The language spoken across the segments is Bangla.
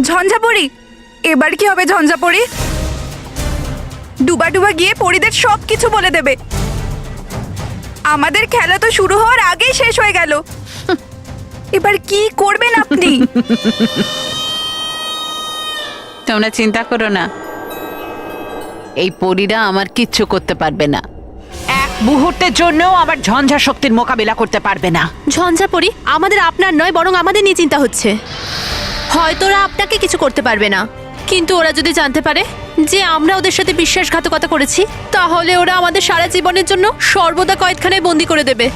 ঝঞ্ঝাপরি, এবার কি হবে ঝঞ্ঝাপরি? ডুবা ডুবা গিয়ে পরিদের সব কিছু বলে দেবে। আমাদের খেলা তো শুরু হওয়ার আগেই শেষ হয়ে গেল। এবার কি করবেন আপনি? তোমরা চিন্তা করো না, এই পরীরা আমার কিচ্ছু করতে পারবে না। এক মুহূর্তের জন্যও আমার ঝঞ্ঝা শক্তির মোকাবিলা করতে পারবে না। ঝঞ্ঝাপরি, আমাদের আপনার নয় বরং আমাদের নিয়ে চিন্তা হচ্ছে। হয়তো ওরা আপনাকে কিছু করতে পারবে না, কিন্তু ওরা যদি জানতে পারে যে আমরা ওদের সাথে বিশ্বাসঘাতকতা করেছি, তাহলে ওরা আমাদের সারা জীবনের জন্য সর্বদা কয়েদখানায় বন্দি করে দেবে।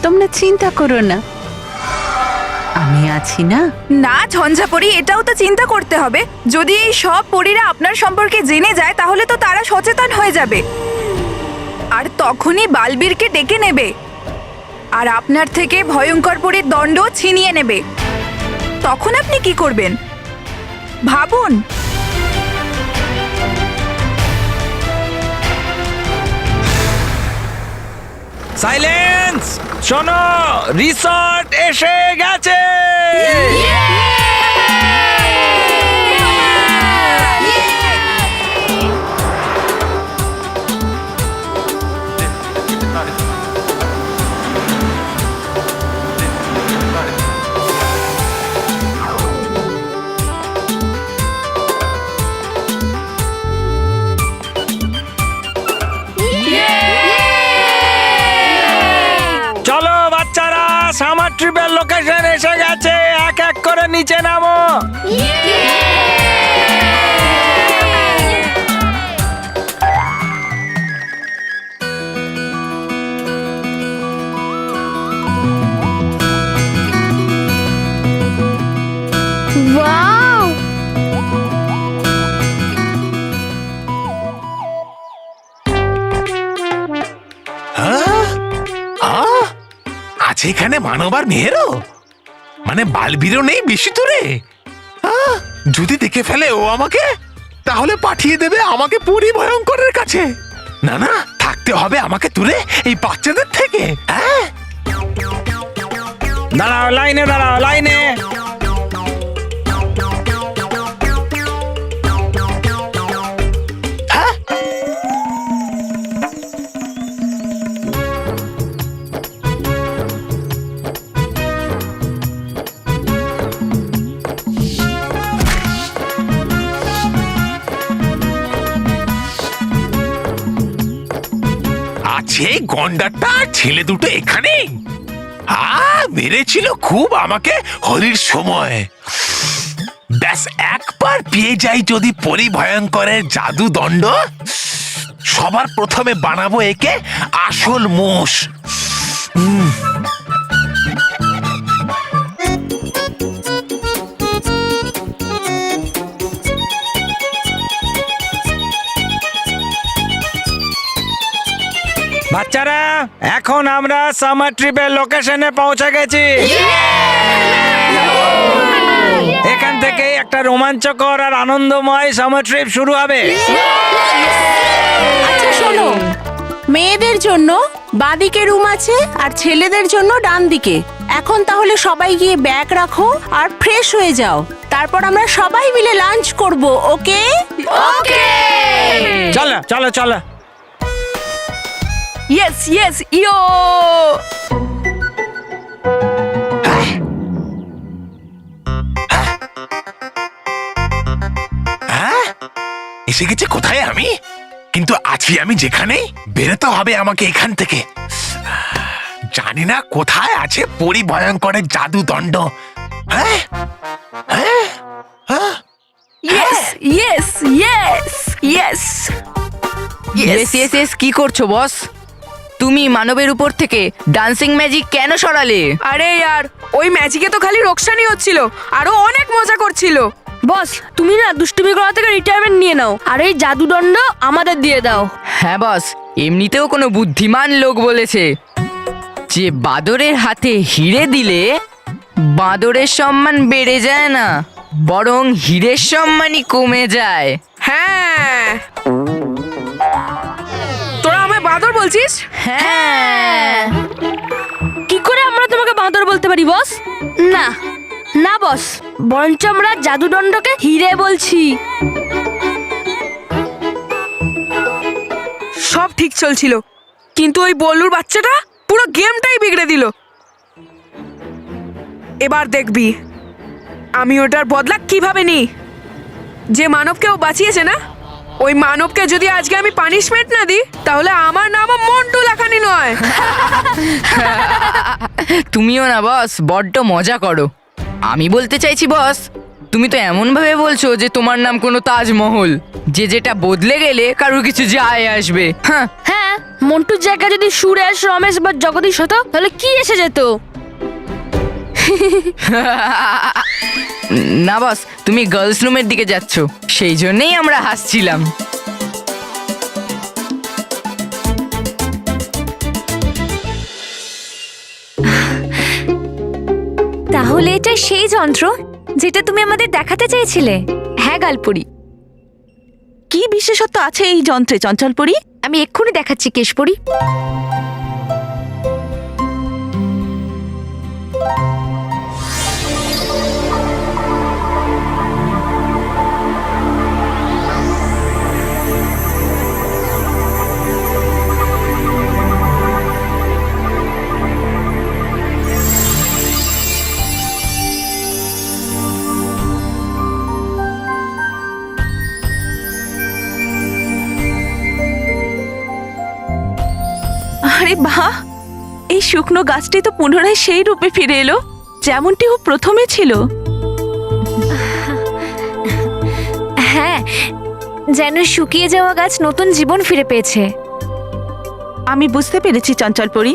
তোমরা চিন্তা করো না, আমি আছি না। না ঝঞ্ঝাপরি, এটাও তো চিন্তা করতে হবে। যদি এই সব পরীরা আপনার সম্পর্কে জেনে যায় তাহলে তো তারা সচেতন হয়ে যাবে, আর তখনই বালবীরকে ডেকে নেবে আর আপনার থেকে ভয়ঙ্কর পরীর দণ্ড ছিনিয়ে নেবে। তখন আপনি কি করবেন ভাবুন। সাইলেন্স! শোনো, রিসর্ট এসে গেছে। চলো বাচ্চারা, সামার ট্রিপের লোকেশন এসে গেছে। এক এক করে নিচে নামো। ওয়াও! আছে এখানে মানব আর মেহেরও, মানে বালবীরও নেই বেশি দূরে। যদি দেখে ফেলে ও আমাকে, তাহলে পাঠিয়ে দেবে আমাকে পরি ভয়ঙ্করের কাছে। না না, থাকতে হবে আমাকে দূরে এই বাচ্চাদের থেকে। হ্যাঁ, দাঁড়াও, লাইনে দাঁড়াও, লাইনে। হ্যাঁ, আছে এই গন্ডারটা আর ছেলে দুটো এখানে। মেরেছিল খুব আমাকে হোলির সময়। ব্যাস একবার পেয়ে যাই যদি পরি ভয়ঙ্করের জাদু দণ্ড, সবার প্রথমে বানাবো একে আসল মোষ। বাচ্চারা, এখন আমরা সামার ট্রিপের লোকেশনে পৌঁছে গেছি। এখান থেকে একটা রোমাঞ্চকর আর আনন্দময় সামার ট্রিপ শুরু হবে। আচ্ছা শোনো, মেয়েদের জন্য বাঁদিকে রুম আছে আর ছেলেদের জন্য ডান দিকে। এখন তাহলে সবাই গিয়ে ব্যাগ রাখো আর ফ্রেশ হয়ে যাও, তারপর আমরা সবাই মিলে লাঞ্চ করব। ওকে ওকে, চলো চলো চলো। ইয়েস ইয়েস, ইয়ো। এসে গেছে কোথায় আমি? কিন্তু আছি আমি যেখানে, বেরোতে হবে আমাকে এখান থেকে। জানি না কোথায় আছে পরি ভয়ঙ্করের জাদু দণ্ড। হ্যাঁ হ্যাঁ হ্যাঁ, yes yes yes yes yes yes yes. কি করছো বস? তুমি মানবের উপর থেকে ডান্সিং ম্যাজিক কেন সরালে? আরে यार, ওই ম্যাজিকে তো খালি রোকসানি হচ্ছিল, আরো অনেক মজা করছিল। বস, তুমি না দুষ্টুমি করা থেকে রিটায়ারমেন্ট নিয়ে নাও আর এই জাদুদণ্ড আমাদের দিয়ে দাও। হ্যাঁ বস, এমনিতেও কোনো বুদ্ধিমান লোক বলেছে যে বাদরের হাতে হিরে দিলে বাদরের সম্মান বেড়ে যায় না, বরং হিরের সম্মানই কমে যায়। হ্যাঁ, তোরা আমায় বাদর বলছিস? হ্যাঁ। কি করে আমরা তোমাকে বাঁদর বলতে পারি বস? না, না বস, বরঞ্চ আমরা জাদুদণ্ডকে হিরে বলছি। সব ঠিক চলছিল, কিন্তু ওই বল্লুর বাচ্চাটা পুরো গেমটাই বিগড়ে দিল। এবার দেখবি আমি ওটার বদলা কিভাবে নিই। যে মানবকে ও বাঁচিয়েছে না, ওই মানবকে যদি আজকে আমি পানিশমেন্ট না দিই, তাহলে আমার নামও মন্টু লাখানি নয়। তুমিও না বস বড্ড মজা করো। আমি বলতে চাইছি বস, তুমি তো এমন ভাবে বলছো যে তোমার নাম কোনো তাজমহল, যে যেটা বদলে গেলে কারোর কিছু যায় আসবে। হ্যাঁ, হ্যাঁ, মন্টুর জায়গায় যদি সুরেশ, রমেশ বা জগদীশ হতো তাহলে কি এসে যেত? না বস, তুমি গার্লস রুমের দিকে যাচ্ছ, সেই জন্যই আমরা হাসছিলাম। তাহলে এটা সেই যন্ত্র যেটা তুমি আমাদের দেখাতে চেয়েছিলে? হ্যাঁ গালপুরি। কি বিশেষত্ব আছে এই যন্ত্রে চঞ্চলপুরি? আমি এক্ষুনি দেখাচ্ছি কেশপুরি। আরে বাহ, এই শুকনো গাছটি তো পুনরায় সেই রূপে ফিরে এলো যেমনটি ও প্রথমে ছিল। হ্যাঁ, যেন শুকিয়ে যাওয়া গাছ নতুন জীবন ফিরে পেয়েছে। আমি বুঝতে পেরেছি চঞ্চলপুরি,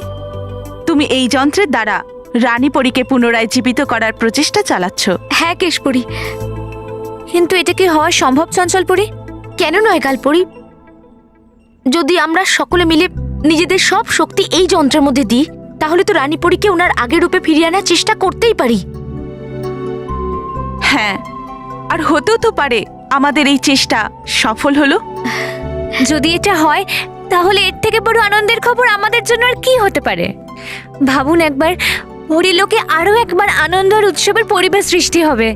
তুমি এই যন্ত্রের দ্বারা রানীপরীকে পুনরায় জীবিত করার প্রচেষ্টা চালাচ্ছ। হ্যাঁ কেশপুরি, কিন্তু এটা কি হওয়া সম্ভব চঞ্চলপুরি? কেন নয় গালপুরি? যদি আমরা সকলে মিলে নিজেদের সব শক্তি এই যন্ত্রের মধ্যে দিই, তাহলে তো রানীপরীকে ওনার আগের রূপে ফিরিয়ে আনার চেষ্টা করতেই পারি। হ্যাঁ, আর হতেও তো পারে আমাদের এই চেষ্টা সফল হলো। যদি এটা হয়, তাহলে এর থেকে বড় আনন্দের খবর আমাদের জন্য আর কি হতে পারে? ভাবুন একবার, পরিলোকে আরো একবার আনন্দ আর উৎসবের পরিবেশ সৃষ্টি হবে,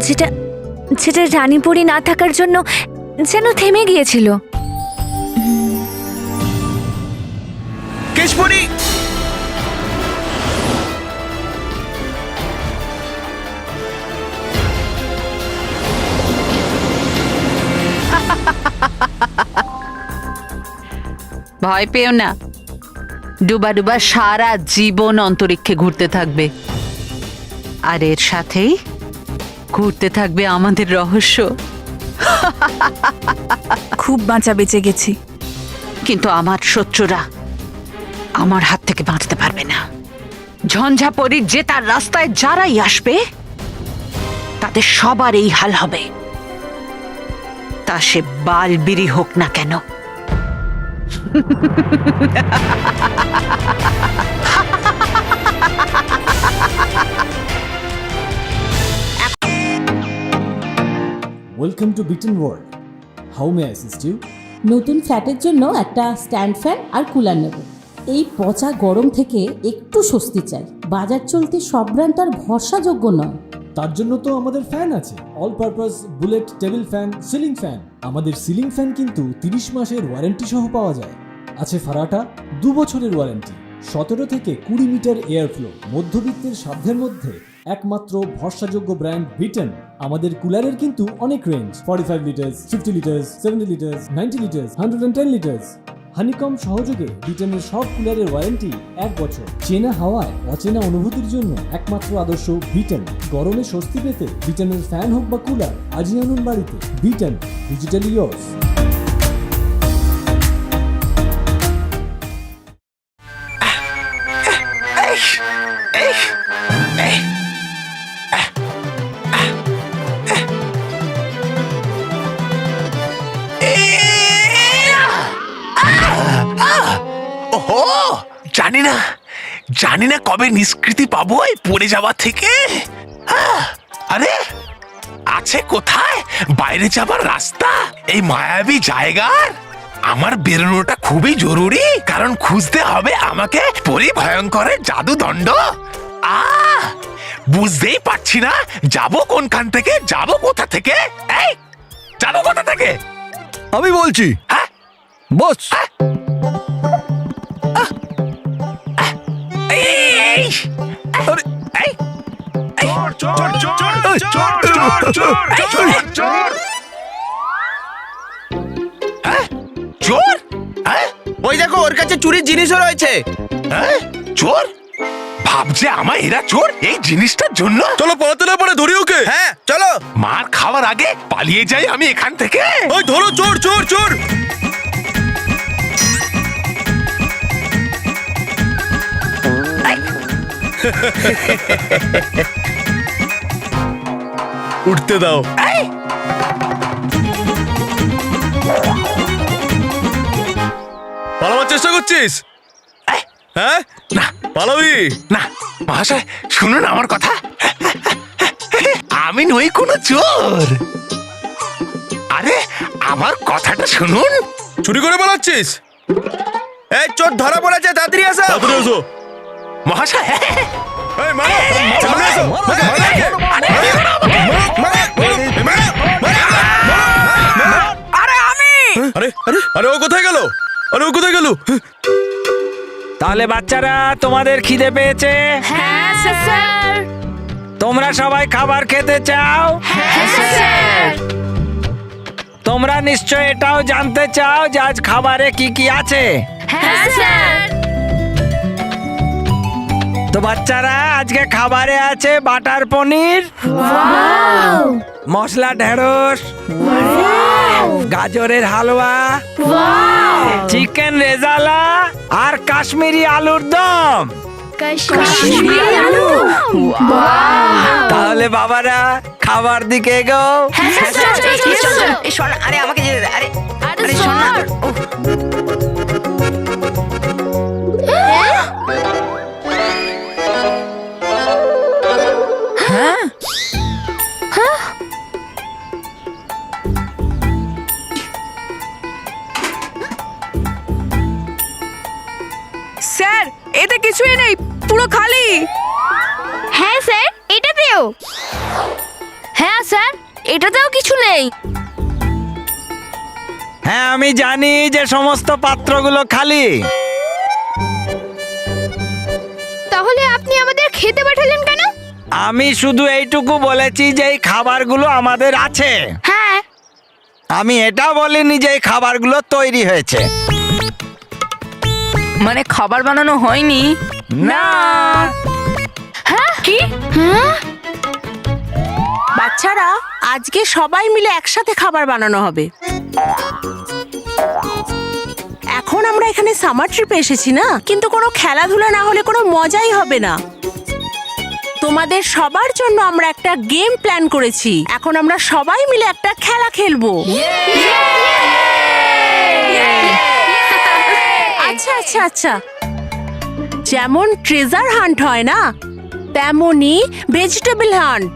যেটা যেটা রানীপরী না থাকার জন্য যেন থেমে গিয়েছিল। কেশপুরি, ভয় পেও না, ডুবা ডুবা সারা জীবন অন্তরিক্ষে ঘুরতে থাকবে, আর এর সাথেই ঘুরতে থাকবে আমাদের রহস্য। খুব বাঁচা বেঁচে গেছি, কিন্তু আমার শত্রুরা আমার হাত থেকে বাঁচতে পারবে না। ঝঞ্ঝাপরির যে তার রাস্তায় যারাই আসবে, তাদের সবার এই হাল হবে, তা সে বালবিরি হোক না কেন। Welcome to Beaten World. How may I assist you? নতুন ফ্ল্যাটের জন্য একটা স্ট্যান্ড ফ্যান আর কুলার নেব। এই পচা গরম থেকে একটু স্বস্তি চাই। বাজার চলতে সব ব্র্যান্ড তো আর ভরসাযোগ্য নয়। তার জন্য তো আমাদের ফ্যান আছে, all purpose bullet table fan, ceiling fan. আমাদের সিলিং ফ্যান কিন্তু 30 মাসের ওয়ারেন্টি সহ পাওয়া যায়। আছে ফারাটা 2 বছরের ওয়ারেন্টি, 17 থেকে 20 মিটার এয়ার ফ্লো, মধ্যবিত্তের সাধ্যের মধ্যে একমাত্র ভরসাযোগ্য ব্র্যান্ড বিটেন। আমাদের কুলারের কিন্তু অনেক range, 45 litres, 50 litres, 70 litres, 90 litres, 110 litres. Honeycomb সহযোগে বিটেনের সব কুলারের ওয়ারেন্টি 1 বছর। চেনা হাওয়ায় অচেনা অনুভূতির জন্য একমাত্র আদর্শ বিটেন। গরমে স্বস্তি পেতে বিটেনের ফ্যান হোক বা কুলার, আজই আনুন বাড়িতে। Beaten, digitally yours. ওহো, জানি না কবে নিষ্কৃতি পাবো এই পড়ে যাওয়া থেকে। আরে আছে কোথায় বাইরে যাবার রাস্তা এই মায়াবী জায়গার? আমার বেরোনোটা খুবই জরুরি, কারণ খুঁজতে হবে আমাকে পরিভয়ঙ্করের জাদুদণ্ড। বুঝতেই পারছি না যাবো কোনখান থেকে, যাবো কোথা থেকে। এই যাবো কোথা থেকে? আমি বলছি, হ্যাঁ বস। এই, এই, আরে, এই, চোর, চোর, চোর। হ্যাঁ? চোর? হ্যাঁ? ওই দেখো ওর কাছে চুরির জিনিসও রয়েছে। হ্যাঁ? চোর? ভাবছে আমায় এরা চোর এই জিনিসটার জন্য? চলো পালাতে না পারে ধরি ওকে। হ্যাঁ চলো। মার খাওয়ার আগে পালিয়ে যাই আমি এখান থেকে। ওই ধরো, চোর চোর চোর। উঠতে দাও। এই, পালাবার চেষ্টা করছিস? এই, হ্যাঁ, না পালাবি? না মহাশয় শুনুন আমার কথা। আমি নই কোনো চোর। আরে আমার কথাটা শুনুন। চুরি করে পালাচ্ছিস? এই চোর ধরা পড়েছে, তাড়াতাড়ি আসো। তাড়াতাড়ি এসো। মহাশয় এই মারো, সামনে এসো। আরে আমি আরে আরে আরে ও কোথায় গেল? আরে ও কোথায় গেল? তাহলে বাচ্চারা, তোমাদের খিদে পেয়েছে? হ্যাঁ স্যার। তোমরা সবাই খাবার খেতে চাও? হ্যাঁ স্যার। তোমরা নিশ্চয় এটাও জানতে চাও যে আজ খাবারে কি কি আছে? হ্যাঁ স্যার। তো বাচ্চারা, আজকে খাবারে আছে বাটার পনির, মশলা ঢেঁড়স, গাজরের হালুয়া, চিকেন রেজালা আর কাশ্মীরি আলুর দম। কাশ্মীরি আলু। তাহলে বাবারা, খাবার দিকে এগো। হ্যাঁ স্যার। এই শোন, আরে আমাকে যেতে দে। আরে আরে শোন না। স্যার, এতে কিছুই নেই, পুরো খালি। হ্যাঁ স্যার, এটাতেও। হ্যাঁ স্যার, এটাতেও কিছু নেই। হ্যাঁ, আমি জানি যে সমস্ত পাত্রগুলো খালি। তাহলে আপনি আমাদের খেতে পাঠালেন কেন? আমি শুধু এইটুকু বলেছি যে এই খাবারগুলো আমাদের আছে। হ্যাঁ। আমি এটা বলিনি যে এই খাবারগুলো তৈরি হয়েছে। মানে খাবার বানানো হয়নি? না, হ্যাঁ কি? হ্যাঁ। বাচ্চারা, আজকে সবাই মিলে একসাথে খাবার বানানো হবে। এখন আমরা এখানে সামার ট্রিপে এসেছি না, কিন্তু কোনো খেলাধুলা না হলে কোনো মজাই হবে না। তোমাদের সবার জন্য আমরা একটা গেম প্ল্যান করেছি। এখন আমরা সবাই মিলে একটা খেলা খেলবো। আচ্ছা আচ্ছা আচ্ছা, যেমন ট্রেজার হান্ট হয় না, তেমনি ভেজিটেবল হান্ট।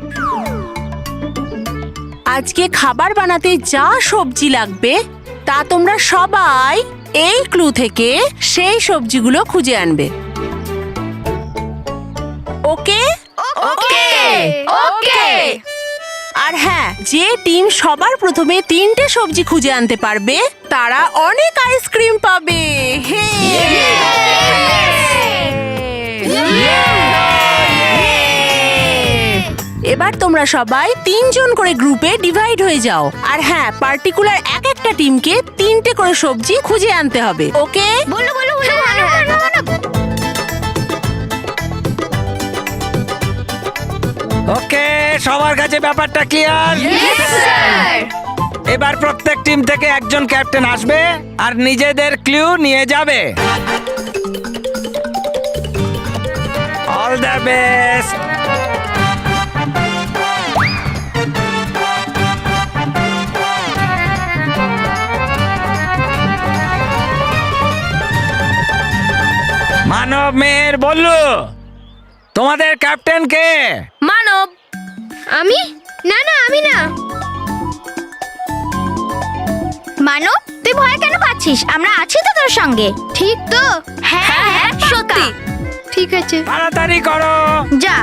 আজকে খাবার বানাতে যা সবজি লাগবে তা তোমরা সবাই এই ক্লু থেকে সেই সবজিগুলো খুঁজে আনবে। ওকে? ওকে। ওকে। আর হ্যাঁ, যে টিম সবার প্রথমে 3টে সবজি খুঁজে আনতে পারবে তারা অনেক আইসক্রিম পাবে। হে! এবার তোমরা সবাই 3 জন করে গ্রুপে ডিভাইড হয়ে যাও। আর হ্যাঁ, পার্টিকুলার একটা টিমকে 3টে করে সবজি খুঁজে আনতে হবে। ওকে? বলো বলো বলো। ওকে, সবার কাছে ব্যাপারটা ক্লিয়ার? এবার প্রত্যেক টিম থেকে একজন ক্যাপ্টেন আসবে আর নিজেদের ক্লু নিয়ে যাবে। All the best. Manab, Meher, বললু, তোমাদের ক্যাপ্টেন কে? মানব। আমি? না না, আমি না। মানব, তুই ভয় কেন পাচ্ছিস? আমরা আছি তো তোর সঙ্গে। ঠিক তো? হ্যাঁ হ্যাঁ, সত্যি। ঠিক আছে, তাড়াতাড়ি করো। যা।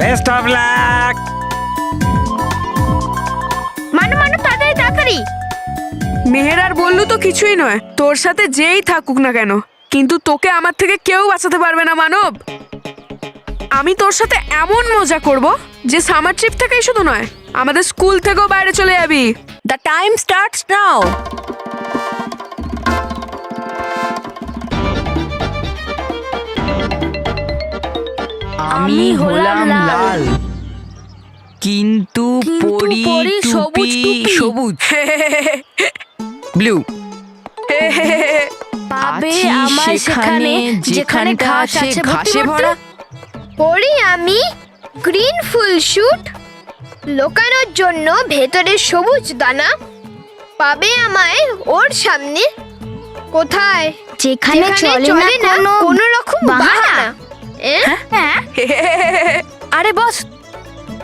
Best of luck. মানো মানো তাড়াতাড়ি তাড়াতাড়ি। মেহের আর বললু তো কিছুই নয়, তোর সাথে যেই থাকুক না কেন, কিন্তু তোকে আমার থেকে কেউ বাঁচাতে পারবে না মানব। আমি তোর সাথে এমন মজা করব যে সামার ট্রিপ থেকেই শুধু নয়, আমাদের স্কুল থেকেও বাইরে চলে যাবি। The time starts now. আমি হলাম লাল, কিন্তু পরি টুপি সবুজ। ব্লু। পাবে আছি আমায় সেখানে যেখানে ঘাস আছে ঘাসে ভরা। পরি আমি গ্রিন ফুল শুট, লোকানোর জন্য ভেতরে সবুজ দানা। পাবে আমায় ওর সামনে কোথায়, যেখানে চলে না কোনো রকম বাহানা। আরে বস,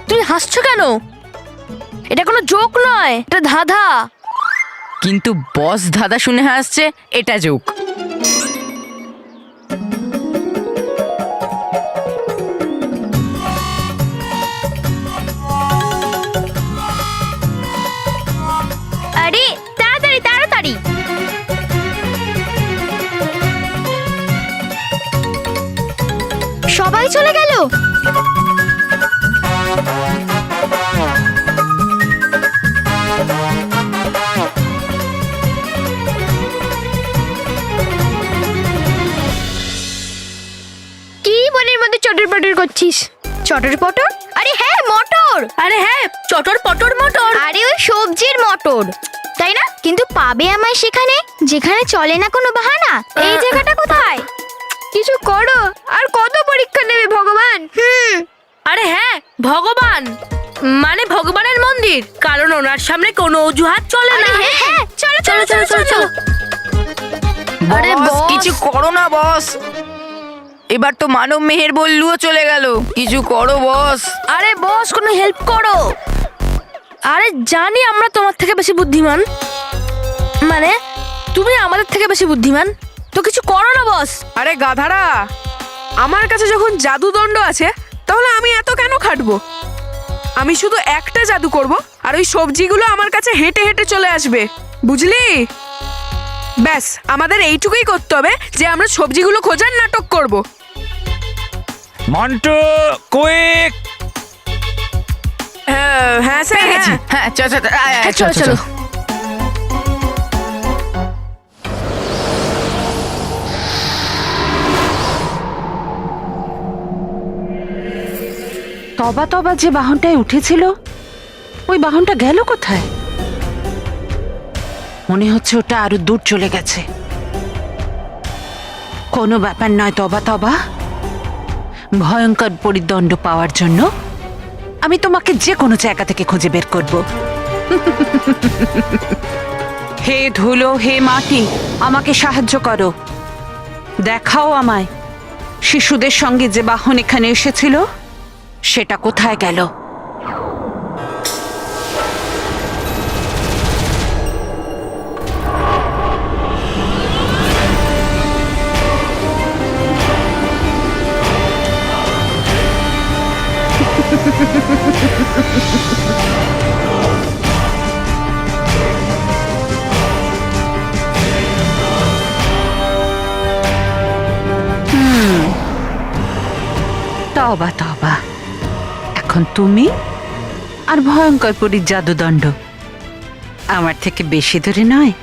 তুই হাসছো কেন? এটা কোনো জোক নয়, এটা ধাঁধা। কিন্তু বস দাদা শুনে হাসছে, এটা জোক। আরে তাড়াতাড়ি তাড়াতাড়ি। সবাই চলে গেল। কি বনের মধ্যে চটর পটর করছিস? চটর পটর? আরে হ্যাঁ মটর। আরে হ্যাঁ, চটর পটর মটর। আরে ওই সবজির মটর, তাই না? কিন্তু পাবে আমায় সেখানে যেখানে চলে না কোনো বাহানা। এই জায়গাটা কোথায়? কিছু করো, আর কত পরীক্ষা নেবে ভগবান? আরে হ্যাঁ, ভগবান মানে ভগবানের মন্দির, কারণ ওনার সামনে কোনো অজুহাত চলে না। হ্যাঁ চলো চলো চলো চলো চলো। আরে বস কিছু করো না বস, এবার তো মানব মেহের বললুও চলে গেল, কিছু করো বস। আরে বস, কোনো হেল্প করো। আরে জানি আমরা তোমার থেকে বেশি বুদ্ধিমান, মানে তুমি আমাদের থেকে বেশি বুদ্ধিমান, তো কিছু করো না বস। আরে গাধারা, আমার কাছে যখন জাদুদণ্ড আছে তাহলে আমি এত কেন খাটবো? আমি শুধু একটা জাদু করব আর ওই সবজিগুলো আমার কাছে হেঁটে হেঁটে চলে আসবে, বুঝলি? ব্যাস, আমাদের এইটুকুই করতে হবে যে আমরা সবজিগুলো খোঁজার নাটক করব। মন্টু কুইক। হ্যাঁ স্যার, হ্যাঁ। হ্যাঁ চলো চলো চলো। তবা তবা যে বাহনটায় উঠেছিল, ওই বাহনটা গেল কোথায়? মনে হচ্ছে ওটা আরো দূর চলে গেছে। কোনো ব্যাপার নয় তবা তবা, ভয়ঙ্কর পরিদণ্ড পাওয়ার জন্য আমি তোমাকে যে কোনো জায়গা থেকে খুঁজে বের করব। হে ধুলো, হে মাটি, আমাকে সাহায্য করো। দেখাও আমায় শিশুদের সঙ্গে যে বাহন এখানে এসেছিল সেটা কোথায় গেল? তবা তবা, এখন তুমি আর ভয়ঙ্কর পরীর জাদুদণ্ড আমার থেকে বেশি দূরে নয়।